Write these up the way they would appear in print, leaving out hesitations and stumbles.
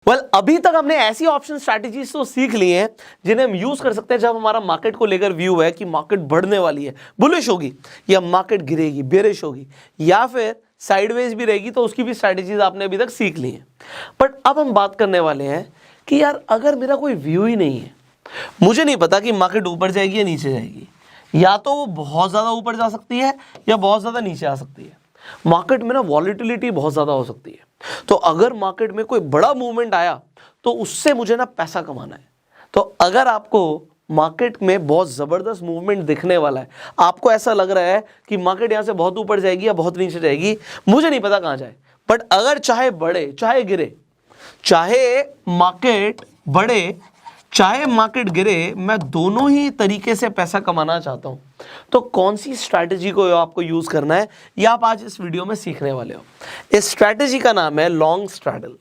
अभी तक हमने ऐसी ऑप्शन स्ट्रैटेजीज तो सीख ली हैं जिन्हें हम यूज कर सकते हैं जब हमारा मार्केट को लेकर व्यू है कि मार्केट बढ़ने वाली है, बुलिश होगी, या मार्केट गिरेगी, बेरिश होगी, या फिर साइडवेज भी रहेगी, तो उसकी भी स्ट्रैटेजीज आपने अभी तक सीख ली हैं। बट अब हम बात करने वाले हैं कि यार अगर मेरा कोई व्यू ही नहीं है, मुझे नहीं पता कि मार्केट ऊपर जाएगी या नीचे जाएगी, या तो वो बहुत ज़्यादा ऊपर जा सकती है या बहुत ज़्यादा नीचे आ सकती है। मार्केट में ना वॉलीटिलिटी बहुत ज़्यादा हो सकती है। तो अगर मार्केट में कोई बड़ा मूवमेंट आया तो उससे मुझे ना पैसा कमाना है। तो अगर आपको मार्केट में बहुत ज़बरदस्त मूवमेंट दिखने वाला है, आपको ऐसा लग रहा है कि मार्केट यहाँ से बहुत ऊपर जाएगी या बहुत नीचे जाएगी, मुझे नहीं पता कहाँ जाए, बट अगर चाहे बढ़े चाहे गिरे, चाहे मार्केट बढ़े चाहे मार्केट गिरे, मैं दोनों ही तरीके से पैसा कमाना चाहता हूं, तो कौन सी स्ट्रैटेजी को आपको यूज करना है, ये आप आज इस वीडियो में सीखने वाले हो। इस स्ट्रैटेजी का नाम है लॉन्ग स्ट्रैडल।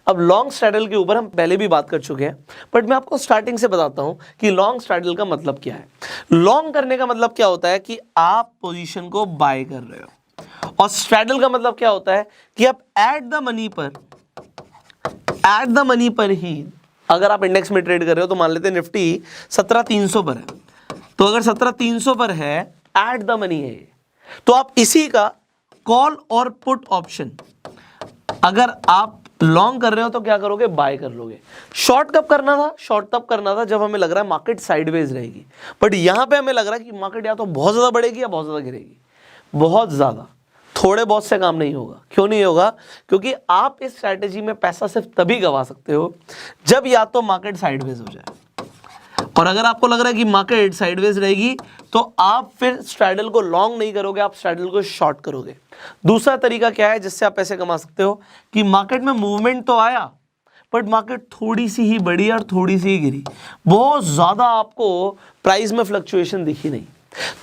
अब लॉन्ग स्ट्रैडल के ऊपर हम पहले भी बात कर चुके हैं, बट मैं आपको स्टार्टिंग से बताता हूं कि लॉन्ग स्ट्रैडल का मतलब क्या है। लॉन्ग करने का मतलब क्या होता है कि आप पोजीशन को बाय कर रहे हो, और स्ट्रैडल का मतलब क्या होता है कि आप एट द मनी पर ही, अगर आप इंडेक्स में ट्रेड कर रहे हो तो मान लेते हैं निफ्टी 17,300 पर है, तो अगर 17,300 पर है, एट द मनी है, तो आप इसी का कॉल और पुट ऑप्शन अगर आप लॉन्ग कर रहे हो तो क्या करोगे, बाय कर लोगे। शॉर्ट कब करना था, शॉर्ट तब करना था जब हमें लग रहा है मार्केट साइडवेज रहेगी, बट यहां पे हमें लग रहा है कि मार्केट या तो बहुत ज्यादा बढ़ेगी या बहुत ज्यादा गिरेगी। बहुत ज्यादा, थोड़े बहुत से काम नहीं होगा। क्यों नहीं होगा? क्योंकि आप इस स्ट्रैटेजी में पैसा सिर्फ तभी गवा सकते हो जब या तो मार्केट साइडवेज हो जाए, और अगर आपको लग रहा है कि मार्केट साइडवेज रहेगी तो आप फिर स्ट्रैडल को लॉन्ग नहीं करोगे, आप स्ट्रैडल को शॉर्ट करोगे। दूसरा तरीका क्या है जिससे आप पैसे कमा सकते हो कि मार्केट में मूवमेंट तो आया, बट मार्केट थोड़ी सी ही बढ़ी और थोड़ी सी ही गिरी, बहुत ज्यादा आपको प्राइस में फ्लक्चुएशन दिखी नहीं,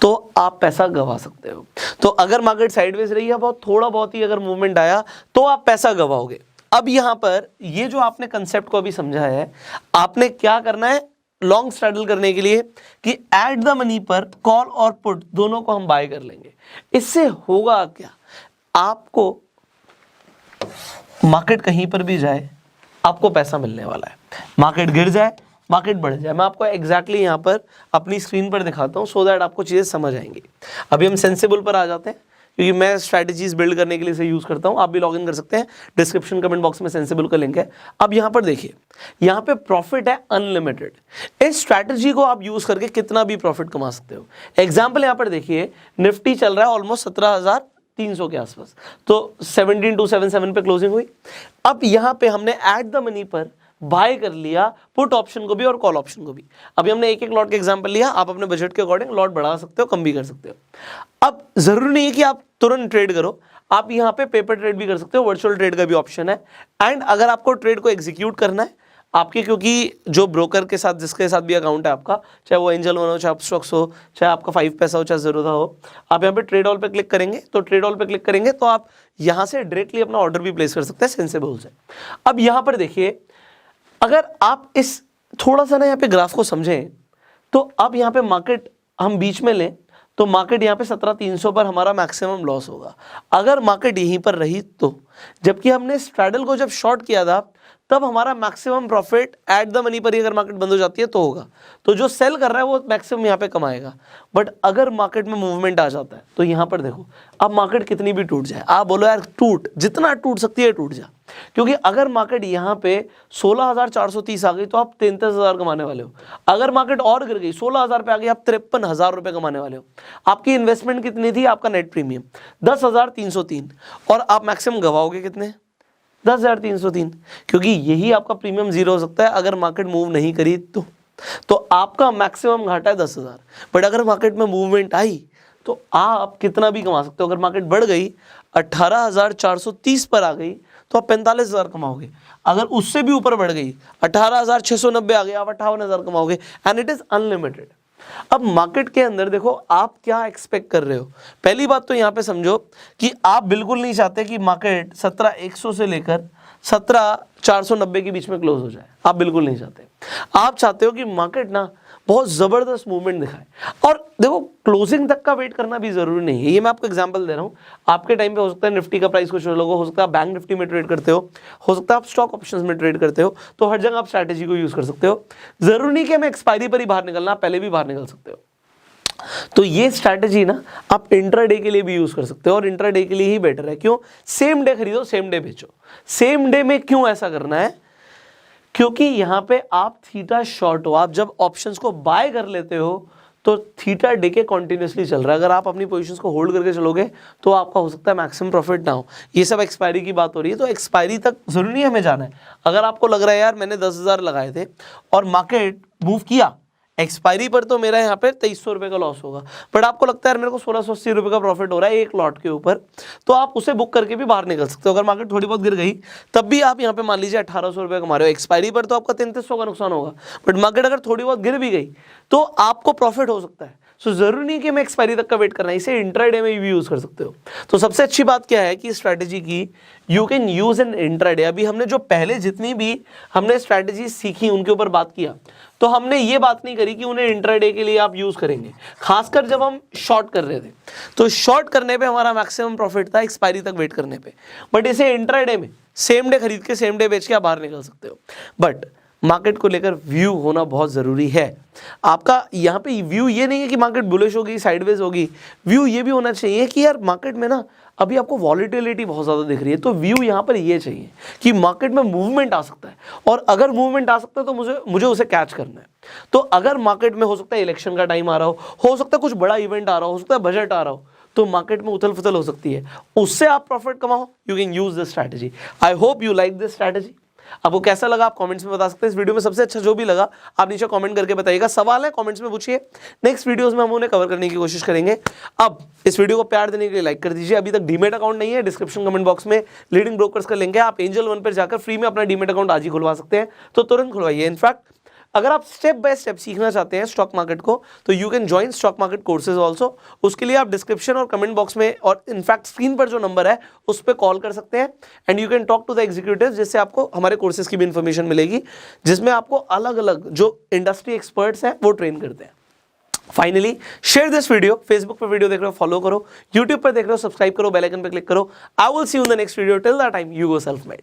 तो आप पैसा गवा सकते हो। तो अगर मार्केट साइडवेज रही है, बहुत थोड़ा बहुत ही अगर मूवमेंट आया, तो आप पैसा गवाओगे। अब यहां पर ये जो आपने कंसेप्ट को अभी समझा है, आपने क्या करना है लॉन्ग स्ट्रैडल करने के लिए कि एट द मनी पर कॉल और पुट दोनों को हम बाय कर लेंगे। इससे होगा क्या, आपको मार्केट कहीं पर भी जाए आपको पैसा मिलने वाला है। मार्केट गिर जाए, मार्केट बढ़ जाए, मैं आपको एग्जैक्टली यहाँ पर अपनी स्क्रीन पर दिखाता हूँ सो दैट आपको चीज़ें समझ आएंगी। अभी हम सेंसिबल पर आ जाते हैं, क्योंकि मैं स्ट्रैटेजीज बिल्ड करने के लिए इसे यूज़ करता हूँ। आप भी लॉग इन कर सकते हैं, डिस्क्रिप्शन कमेंट बॉक्स में सेंसिबल का लिंक है। अब यहाँ पर देखिए, यहाँ पे प्रॉफिट है अनलिमिटेड। इस स्ट्रैटेजी को आप यूज़ करके कितना भी प्रॉफिट कमा सकते हो। एग्जाम्पल यहाँ पर देखिए, निफ्टी चल रहा है ऑलमोस्ट 17,300 के आसपास, तो 17,277 पे क्लोजिंग हुई। अब यहाँ पे हमने एट द मनी पर बाय कर लिया पुट ऑप्शन को भी और कॉल ऑप्शन को भी। अभी हमने एक एक लॉट का एग्जांपल लिया, आप अपने बजट के अकॉर्डिंग लॉट बढ़ा सकते हो, कम भी कर सकते हो। अब जरूरी नहीं है कि आप तुरंत ट्रेड करो, आप यहाँ पे पेपर ट्रेड भी कर सकते हो, वर्चुअल ट्रेड का भी ऑप्शन है। एंड अगर आपको ट्रेड को एग्जीक्यूट करना है आपके, क्योंकि जो ब्रोकर के साथ जिसके साथ भी अकाउंट है आपका, चाहे वो एंजल वन हो, चाहे अपस्टॉक्स हो, चाहे आपका 5 पैसा हो, चाहे ज़ीरोधा हो, आप यहाँ पे ट्रेड ऑल पे क्लिक करेंगे, तो ट्रेड ऑल पे क्लिक करेंगे तो आप यहाँ से डायरेक्टली अपना ऑर्डर भी प्लेस कर सकते हैं सेंसिबल से। अब यहाँ पर देखिए, अगर आप इस थोड़ा सा ना यहाँ पे ग्राफ को समझें, तो अब यहाँ पे मार्केट हम बीच में लें तो मार्केट यहाँ पे 17,300 पर हमारा मैक्सिमम लॉस होगा अगर मार्केट यहीं पर रही तो। जबकि हमने स्ट्रैडल को जब शॉर्ट किया था तब हमारा maximum profit at the money पर ही अगर मार्केट बंद हो जाती है तो होगा, तो जो सेल कर रहा है वो मैक्सिमम यहाँ पे कमाएगा। बट अगर मार्केट में मूवमेंट आ जाता है तो यहाँ पर देखो, अब मार्केट कितनी भी टूट जाए, आप बोलो यार टूट, जितना टूट सकती है टूट जा, क्योंकि अगर मार्केट यहाँ पे 16,430 आ गई तो आप 33,000 कमाने वाले हो। अगर मार्केट और गिर गई 16,000 पे आ गई, आप 53,000 रुपए कमाने वाले हो। आपकी इन्वेस्टमेंट कितनी थी, आपका नेट प्रीमियम 10,303, और आप मैक्सिमम गवाओगे कितने, 10,303, क्योंकि यही आपका प्रीमियम जीरो हो सकता है अगर मार्केट मूव नहीं करी तो आपका मैक्सिमम घाटा है 10,000। बट अगर मार्केट में मूवमेंट आई तो आप कितना भी कमा सकते हो। अगर मार्केट बढ़ गई 18,430 पर आ गई तो आप 45,000 कमाओगे। अगर उससे भी ऊपर बढ़ गई 18,690 आ गई, आप 58,000 कमाओगे, एंड इट इज अनलिमिटेड। अब मार्केट के अंदर देखो आप क्या एक्सपेक्ट कर रहे हो। पहली बात तो यहाँ पे समझो कि आप बिल्कुल नहीं चाहते कि मार्केट 17,100 से लेकर 17,490 के बीच में क्लोज हो जाए, आप बिल्कुल नहीं चाहते। आप चाहते हो कि मार्केट ना बहुत ज़बरदस्त मूवमेंट दिखाए। और देखो क्लोजिंग तक का वेट करना भी ज़रूरी नहीं है, ये मैं आपको एग्जांपल दे रहा हूँ। आपके टाइम पे हो सकता है निफ्टी का प्राइस कुछ अलग हो सकता है आप बैंक निफ्टी में ट्रेड करते हो सकता है आप स्टॉक ऑप्शंस में ट्रेड करते हो, तो हर जगह आप स्ट्रैटेजी को यूज़ कर सकते हो। ज़रूरी नहीं कि हमें एक्सपायरी पर ही बाहर निकलना, आप पहले भी बाहर निकल सकते हो। तो ये स्ट्रैटेजी ना आप इंट्राडे के लिए भी यूज कर सकते हो, और इंट्राडे के लिए ही बेटर है। क्यों? सेम डे खरीदो सेम डे बेचो। सेम डे में क्यों ऐसा करना है? क्योंकि यहां पे आप थीटा शॉर्ट हो, आप जब ऑप्शंस को बाय कर लेते हो तो थीटा डे के कॉन्टिन्यूसली चल रहा है। अगर आप अपनी पोजीशंस को होल्ड करके चलोगे तो आपका हो सकता है मैक्सिमम प्रॉफिट ना हो। ये सब एक्सपायरी की बात हो रही है, तो एक्सपायरी तक जरूरी नहीं हमें जाना है। अगर आपको लग रहा है यार मैंने 10,000 लगाए थे और मार्केट मूव किया, एक्सपायरी पर तो मेरा यहाँ पे 2300 रुपये का लॉस होगा, बट आपको लगता है मेरे को 1680 रुपये का प्रॉफिट हो रहा है एक लॉट के ऊपर, तो आप उसे बुक करके भी बाहर निकल सकते हो। अगर मार्केट थोड़ी बहुत गिर गई तब भी आप यहाँ पे मान लीजिए 1800 रुपये कमा रहे हो, एक्सपायरी पर तो आपका 3300 का नुकसान होगा, बट मार्केट अगर थोड़ी बहुत गिर भी गई तो आपको प्रॉफिट हो सकता है। सो जरूरी नहीं कि मैं एक्सपायरी तक का वेट करना है, इसे इंट्राडे में भी यूज कर सकते हो। तो सबसे अच्छी बात क्या है कि स्ट्रैटेजी की you can use in intraday. अभी हमने जो पहले जितनी भी हमने स्ट्रैटेजी सीखी उनके ऊपर बात किया, तो हमने ये बात नहीं करी कि उन्हें इंट्राडे के लिए आप यूज करेंगे। खासकर जब हम शॉर्ट कर रहे थे तो शॉर्ट करने पे हमारा मैक्सिमम प्रॉफिट था एक्सपायरी तक वेट करने पे, बट इसे इंट्राडे में सेम डे खरीद के सेम डे बेच के आप बाहर निकल सकते हो। बट मार्केट को लेकर व्यू होना बहुत ज़रूरी है। आपका यहाँ पे व्यू ये नहीं है कि मार्केट बुलिश होगी साइडवेज होगी, व्यू ये भी होना चाहिए कि यार मार्केट में ना अभी आपको वॉलीटिलिटी बहुत ज़्यादा दिख रही है, तो व्यू यहाँ पर ये चाहिए कि मार्केट में मूवमेंट आ सकता है, और अगर मूवमेंट आ सकता है तो मुझे उसे कैच करना है। तो अगर मार्केट में हो सकता है इलेक्शन का टाइम आ रहा हो सकता है कुछ बड़ा इवेंट आ रहा हो सकता है बजट आ रहा हो, तो मार्केट में उथल पुथल हो सकती है, उससे आप प्रॉफिट कमाओ। You can use this strategy. I hope you like this strategy. आपको कैसा लगा आप कमेंट्स में बता सकते हैं। इस वीडियो में सबसे अच्छा जो भी लगा आप नीचे कमेंट करके बताइएगा। सवाल है कमेंट्स में पूछिए, नेक्स्ट वीडियोस में हम उन्हें कवर करने की कोशिश करेंगे। अब इस वीडियो को प्यार देने के लिए लाइक कर दीजिए। अभी तक डीमेट अकाउंट नहीं है, डिस्क्रिप्शन कमेंट बॉक्स में लीडिंग ब्रोकर्स का लिंक है, आप एंजल वन पर जाकर फ्री में अपना डीमेट अकाउंट आज ही खुलवा सकते हैं, तो तुरंत खुलवाइए। इनफैक्ट अगर आप स्टेप बाय स्टेप सीखना चाहते हैं स्टॉक मार्केट को, तो you can join stock market courses also. उसके लिए आप डिस्क्रिप्शन और कमेंट बॉक्स में और इनफैक्ट स्क्रीन पर जो नंबर है उस पर कॉल कर सकते हैं, and you can talk to the executive, जिससे आपको हमारे कोर्सेज की भी इन्फॉर्मेशन मिलेगी, जिसमें आपको अलग अलग जो इंडस्ट्री एक्सपर्ट्स हैं वो ट्रेन करते हैं। Finally share this video. Facebook पर वीडियो देख रहे हो फॉलो करो, यूट्यूब पर देख रहे हो सब्सक्राइब करो, बेल आइकन पर क्लिक करो। I will see you in the next video. Till that time you go self made.